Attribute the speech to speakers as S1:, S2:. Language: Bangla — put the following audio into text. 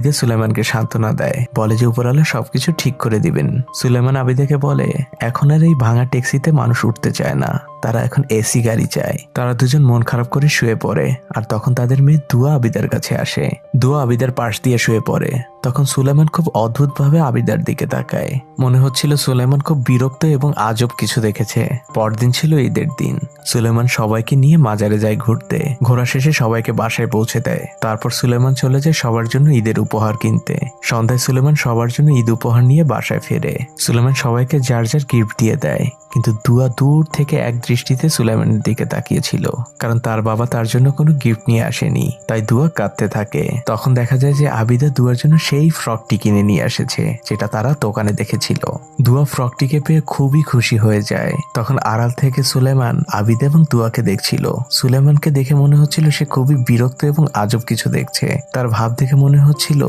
S1: সুলেমানকে সান্ত্বনা দেয়, বলে যে উপরওয়ালা সবকিছু ঠিক করে দিবেন। সুলেমান আবিদাকে বলে এখন আর এই ভাঙা ট্যাক্সিতে মানুষ উঠতে চায় না, তারা এখন এসি গাড়ি চায়। তারা দুজন মন খারাপ করে শুয়ে পড়ে। আর তখন তাদের মেয়ে দুয়া আবিদার কাছে আসে। দুয়া আবিদার পাশ দিয়ে শুয়ে পড়ে। তখন সুলেমান খুব অদ্ভুত ভাবে আবিদার দিকে তাকায়। মনে হচ্ছিল সুলেমান খুব বিরক্ত এবং আজব কিছু দেখেছে। পরদিন ছিল ঈদের দিন। সুলেমান সবাইকে নিয়ে মাজারে যায় ঘুরতে। ঘোরা শেষে সবাইকে বাসায় পৌঁছে দেয়। তারপর সুলেমান চলে যায় সবার জন্য ঈদের উপহার কিনতে। সন্ধ্যায় সুলেমান সবার জন্য ঈদ উপহার নিয়ে বাসায় ফেরে। সুলেমান সবাইকে যার যার গিফট দিয়ে দেয়, কিন্তু দুয়া দূর থেকে এক দৃষ্টিতে সুলেমানের দিকে তাকিয়েছিল, কারণ তার বাবা তার জন্য কোনো গিফট নিয়ে আসেনি। তাই দুয়া কাঁদতে থাকে। তখন দেখা যায় যে আবিদা দুয়ার জন্য সেই ফ্রকটি কিনে নিয়ে এসেছে যেটা তারা দোকানে দেখেছিল। দুয়া ফ্রকটিকে পেয়ে খুবই খুশি হয়ে যায়। তখন আড়াল থেকে সুলেমান আবিদা এবং দুয়াকে দেখছিল। সুলেমানকে দেখে মনে হচ্ছিল সে খুবই বিরক্ত এবং আজব কিছু দেখছে। তার ভাব দেখে মনে হচ্ছিল